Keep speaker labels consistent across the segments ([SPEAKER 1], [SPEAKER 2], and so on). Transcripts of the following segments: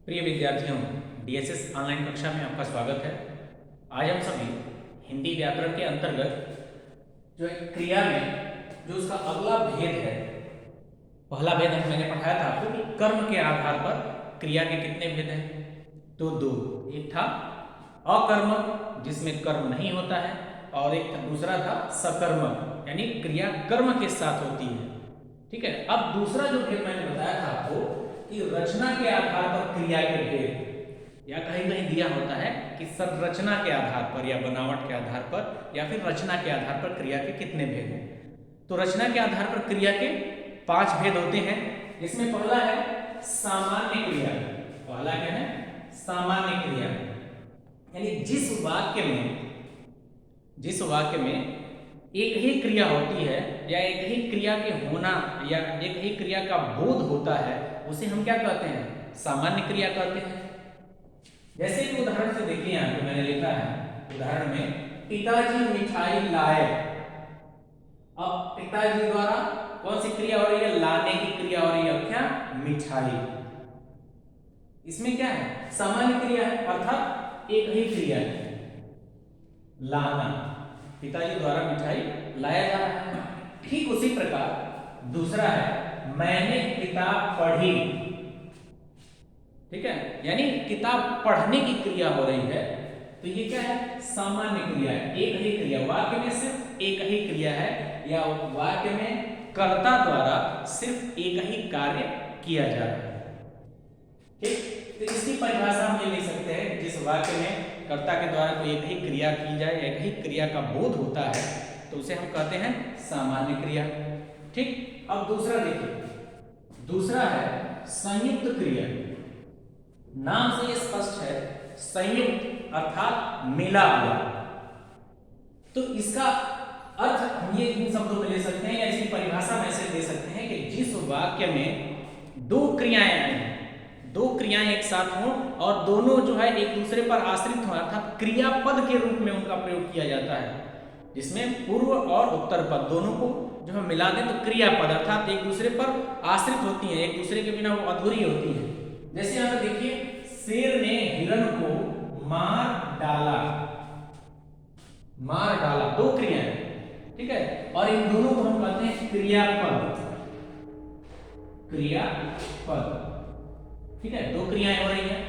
[SPEAKER 1] प्रिय विद्यार्थियों, DSS online कक्षा में आपका स्वागत है। आज हम सभी हिंदी व्याकरण के अंतर्गत जो एक क्रिया में जो उसका अगला भेद है, पहला भेद मैंने पढ़ाया था आपको कि कर्म के आधार पर क्रिया के कितने भेद हैं। तो दो, एक था अकर्मक जिसमें कर्म नहीं होता है और एक दूसरा था सकर्मक यानी क्रिया कर्म के साथ होती है। ठीक है। अब दूसरा जो भेद मैंने बताया था आपको कि रचना के आधार पर क्रिया के भेद, या कहीं कहीं दिया होता है कि संरचना के आधार पर या बनावट के आधार पर या फिर रचना के आधार पर क्रिया के कितने भेद हैं। तो रचना के आधार पर क्रिया के 5 भेद होते हैं। इसमें पहला है सामान्य क्रिया। पहला क्या है? सामान्य क्रिया, यानी जिस वाक्य में एक ही क्रिया होती है या एक ही क्रिया के होना या एक ही क्रिया का बोध होता है, उसे हम क्या कहते हैं? सामान्य क्रिया कहते हैं। जैसे कि उदाहरण से देखिए, यहाँ पे मैंने लिखा है उदाहरण में, पिताजी मिठाई लाए। अब पिताजी द्वारा कौन सी क्रिया हो रही है? लाने की क्रिया हो रही है। क्या? मिठाई। इसमें क्या है? सामान्य क्रिया है, अर्थात एक ही क्रिया है, लाना। पिताजी द्वारा मिठाई लाया जा रहा है। ठीक उसी प्रकार दूसरा है मैंने किताब पढ़ी। ठीक है, यानी किताब पढ़ने की क्रिया हो रही है। तो ये क्या है? सामान्य क्रिया है, एक ही क्रिया। वाक्य में सिर्फ एक ही क्रिया है या वाक्य में कर्ता द्वारा सिर्फ एक ही कार्य किया जा रहा है। ठीक, तो इसकी परिभाषा हम ये लिख सकते हैं, जिस वाक्य में कर्ता के द्वारा कोई एक ही क्रिया की जाए, एक ही क्रिया का बोध होता है, तो उसे हम कहते हैं सामान्य क्रिया। ठीक, अब दूसरा देखिए, दूसरा है संयुक्त क्रिया। नाम से ये स्पष्ट है, संयुक्त अर्थात मिला हुआ। तो इसका अर्थ हम ये इन शब्दों में ले सकते हैं या इसकी परिभाषा में ऐसे दे सकते हैं कि जिस वाक्य में दो क्रियाएं हैं, दो क्रियाएं एक साथ हों और दोनों जो है एक दूसरे पर आश्रित हों, अर्थात क्रियापद के रूप में उनका प्रयोग किया जाता है, जिसमें पूर्व और उत्तर पद दोनों को जो हम मिला दें तो क्रियापद अर्थात एक दूसरे पर आश्रित होती हैं, एक दूसरे के बिना वो अधूरी होती है। जैसे यहां पर देखिए, शेर ने हिरण को मार डाला। मार डाला, दो क्रियाएं, ठीक है, और इन दोनों को हम कहते हैं क्रियापद। क्रियापद, ठीक है, दो क्रियाएं हो रही हैं।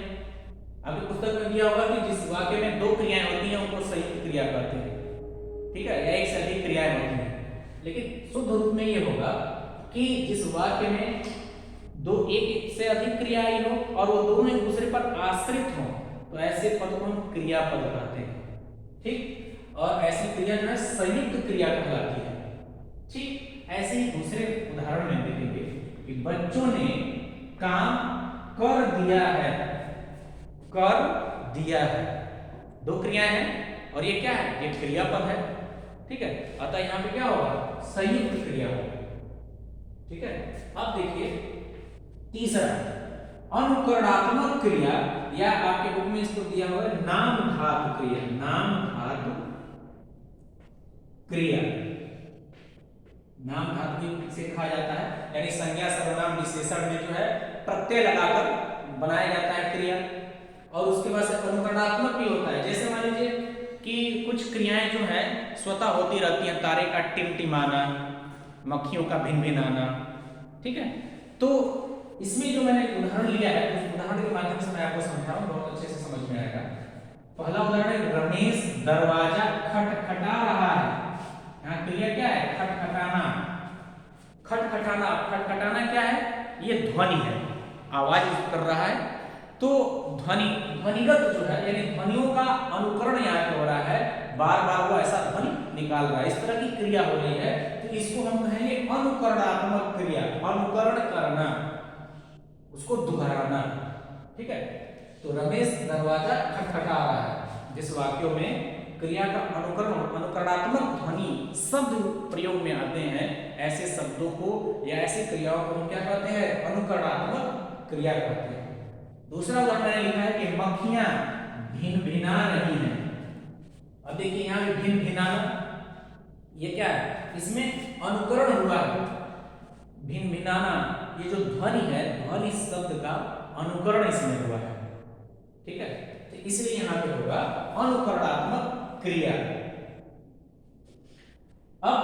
[SPEAKER 1] आपकी पुस्तक में दिया होगा कि जिस वाक्य में दो क्रियाएं होती हैं उनको संयुक्त क्रिया कहते हैं। ठीक है, या एक से अधिक क्रियाएं होती हैं। लेकिन शुद्ध रूप में ये होगा कि जिस वाक्य में दो एक से अधिक क्रियाएं हो और वो दोनों एक दूसरे पर आश्रित हो, तो ऐसे पद को हम क्रियापद कहते हैं। ठीक, और ऐसी क्रिया जो है संयुक्त क्रिया कहलाती है। ठीक, ऐसे ही दूसरे उदाहरण में देखेंगे कि बच्चों ने काम कर दिया है। कर दिया है, दो क्रियाएं हैं और ये क्या है? ये क्रियापद है। ठीक है, अतः यहां पे क्या होगा? संयुक्त क्रिया होगा। ठीक है, अब देखिए तीसरा अनुकरणात्मक क्रिया, या आपके बुक में इसको दिया हुआ है नाम धातु क्रिया। नाम धातु क्रिया, नाम धातु से कहा जाता है, यानी संज्ञा सर्वनाम विशेषण में जो है प्रत्यय लगाकर बनाया जाता है क्रिया, और उसके बाद से अनुकरणात्मक भी होता है। जैसे मान लीजिए कि कुछ क्रियाएं जो है स्वतः होती रहती हैं, तारे का टिमटिमाना, मक्खियों का भिनभिनाना। ठीक है, तो इसमें जो मैंने उदाहरण लिया है उस उदाहरण के माध्यम से मैं आपको समझाऊं, बहुत अच्छे से समझ में आएगा। पहला उदाहरण है, रमेश दरवाजा खटखटा रहा है। यहाँ क्रिया क्या है? खटखटाना। खटखटाना, खटखटाना क्या है? ये ध्वनि है, आवाज कर रहा है। तो ध्वनि, ध्वनिगत जो है यानी ध्वनियों का अनुकरण यहाँ हो रहा है, बार बार वो ऐसा ध्वनि निकाल रहा है, इस तरह की क्रिया हो रही है। तो इसको हम कहेंगे अनुकरणात्मक क्रिया। अनुकरण करना, उसको दोहराना। ठीक है, तो रमेश दरवाजा खटखटा रहा है। जिस वाक्यों में क्रिया का अनुकरण, अनुकरणात्मक ध्वनि शब्द प्रयोग में आते हैं, ऐसे शब्दों को या ऐसी क्रियाओं को हम क्या कहते हैं? अनुकरणात्मक क्रिया कहते हैं। दूसरा उदाहरण मैंने लिखा है कि मक्खियां भिनभिना रही हैं। अब देखिए यहां पे भिनभिनाना, ये क्या है? इसमें अनुकरण हुआ है। भिनभिनाना, ये जो ध्वनि है, ध्वनि शब्द का अनुकरण इसमें हुआ है, ठीक है। तो इसलिए यहां पे होगा अनुकरणात्मक क्रिया। अब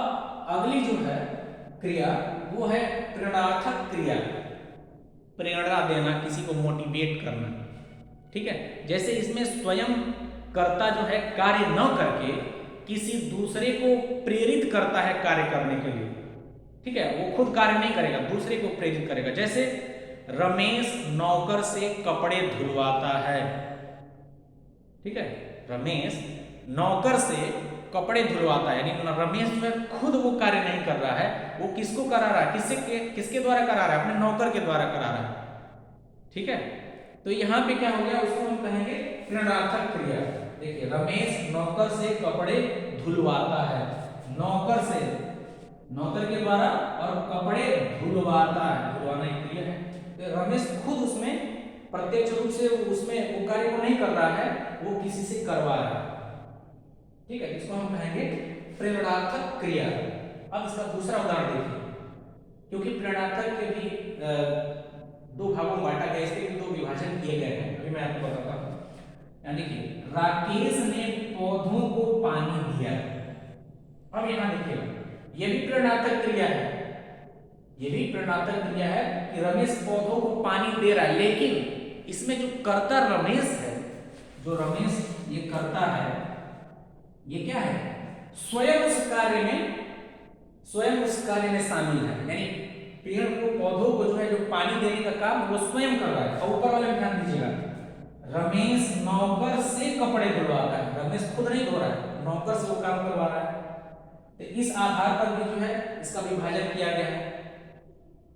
[SPEAKER 1] अगली जो है क्रिया वो है प्रेरणार्थक क्रिया। प्रेरणा देना, किसी को मोटिवेट करना, ठीक है। जैसे इसमें स्वयं कर्ता जो है कार्य न करके किसी दूसरे को प्रेरित करता है कार्य करने के लिए, ठीक है। वो खुद कार्य नहीं करेगा, दूसरे को प्रेरित करेगा। जैसे रमेश नौकर से कपड़े धुलवाता है, ठीक है। रमेश नौकर से कपड़े धुलवाता है, यानी रमेश जो है खुद वो कार्य नहीं कर रहा है, वो किसको करा रहा है, किसके द्वारा करा रहा है, अपने नौकर के द्वारा करा रहा है, ठीक है। तो यहाँ पे क्या हो गया, उसको हम कहेंगे प्रेरणार्थक क्रिया। देखिए रमेश नौकर से कपड़े धुलवाता है, नौकर से, नौकर के द्वारा, और कपड़े धुलवाता है, धुलवाना एक क्रिया है। तो रमेश खुद उसमें प्रत्यक्ष रूप से उसमें वो कार्य को नहीं कर रहा है, वो किसी से करवा रहा है, ठीक है। इसको हम कहेंगे प्रेरणार्थक क्रिया। अब इसका दूसरा उदाहरण देखिए, क्योंकि प्रेरणार्थक के भी दो भागों में बांटा गया, इसके भी दो विभाजन किए गए हैं, अभी मैं आपको बताता हूं। यानी कि राकेश ने पौधों को पानी दिया। अब यहां देखिए, यह भी प्रेरणार्थक क्रिया है, यह भी प्रेरणार्थक क्रिया है कि रमेश पौधों को पानी दे रहा है, लेकिन इसमें जो कर्ता रमेश है, जो रमेश ये करता है, ये क्या है, स्वयं उस कार्य में शामिल है। यानी पेड़ को, पौधों को जो है, जो पानी देने का काम वो स्वयं कर रहा है। और ऊपर वाले में ध्यान दीजिएगा, रमेश नौकर से कपड़े धुलवाता है, रमेश खुद नहीं धो रहा है, नौकर से वो काम करवा रहा है। तो इस आधार पर भी जो है इसका विभाजन किया गया है,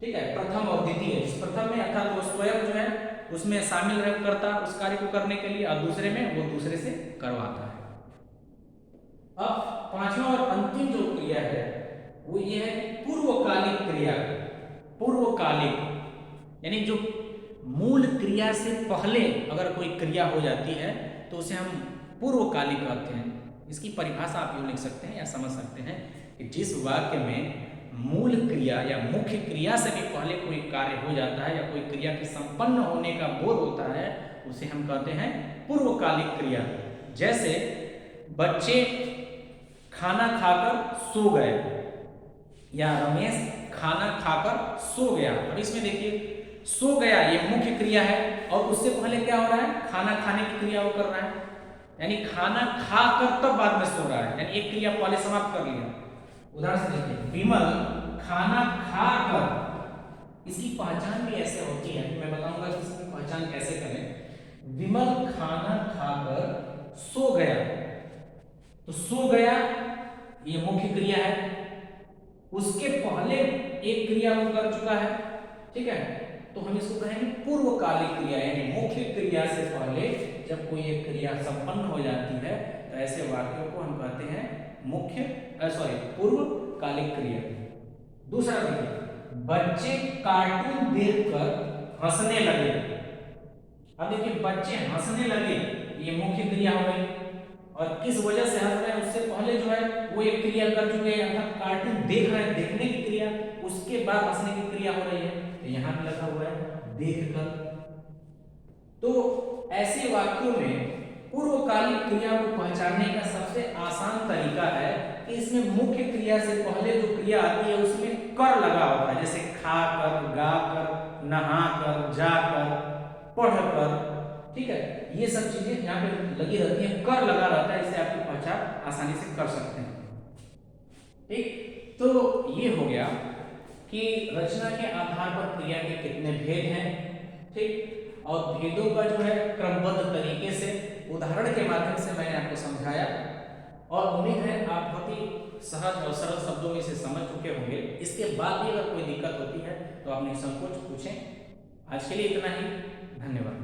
[SPEAKER 1] ठीक है। प्रथम और द्वितीय, इस प्रथम में अर्थात वो स्वयं जो है उसमें शामिल करता उस कार्य को करने के लिए, और दूसरे में वो दूसरे से करवाता है। अब पांचवा और अंतिम जो क्रिया है वो ये है पूर्वकालिक क्रिया। पूर्वकालिक यानी जो मूल क्रिया से पहले अगर कोई क्रिया हो जाती है तो उसे हम पूर्वकालिक कहते हैं। इसकी परिभाषा आप यूं लिख सकते हैं या समझ सकते हैं कि जिस वाक्य में मूल क्रिया या मुख्य क्रिया से भी पहले कोई कार्य हो जाता है या कोई क्रिया के संपन्न होने का बोध होता है, उसे हम कहते हैं पूर्वकालिक क्रिया। जैसे बच्चे खाना खाकर सो गए, या रमेश खाना खाकर सो गया। अब इसमें देखिए, सो गया ये मुख्य क्रिया है, और उससे पहले क्या हो रहा है, खाना खाने की क्रिया वो कर रहा है, यानी खाना खाकर तब बाद में सो रहा है, यानी एक क्रिया पहले समाप्त कर लिया। उदाहरण से देखिए, विमल खाना खाकर, इसकी पहचान भी ऐसे होती है, मैं बताऊंगा कि इसकी पहचान कैसे करें। विमल खाना खाकर सो गया, तो सो गया ये मुख्य क्रिया है, उसके पहले एक क्रिया वो कर चुका है, ठीक है। तो हम इसको कहेंगे पूर्वकालिक क्रिया, यानी मुख्य क्रिया से पहले जब कोई एक क्रिया संपन्न हो जाती है तो ऐसे वाक्यों को हम कहते हैं पूर्वकालिक क्रिया। दूसरा देखिए, बच्चे कार्टून देखकर हंसने लगे। अब देखिए, बच्चे हंसने लगे ये मुख्य क्रिया हो गई, और किस वजह से हंस रहे हैं उससे पहले जो है वो एक क्रिया कर चुके हैं, अर्थात कार्टून देख रहे हैं, देखने की क्रिया, उसके बाद हंसने की क्रिया हो रही है। तो यहाँ पे लिखा हुआ है देखकर। तो ऐसे वाक्यों में पूर्वकालिक क्रिया को पहचानने का सबसे आसान तरीका है कि इसमें मुख्य क्रिया से पहले जो क्रिया आती है उसमें कर लगा होता है, जैसे खाकर, गाकर, नहाकर, जाकर, पढ़कर, ठीक है। ये सब चीजें यहाँ पे लगी रहती हैं, कर लगा रहता है, इससे आपकी पहचान आसानी से कर सकते हैं, ठीक। तो ये हो गया कि रचना के आधार पर क्रिया के कितने भेद हैं, ठीक, और भेदों का जो है क्रमबद्ध तरीके से उदाहरण के माध्यम से मैंने आपको समझाया, और उम्मीद है आप बहुत ही सहज और सरल शब्दों में इसे समझ चुके होंगे। इसके बाद भी अगर कोई दिक्कत होती है तो आप निसंकोच पूछें। आज के लिए इतना ही, धन्यवाद।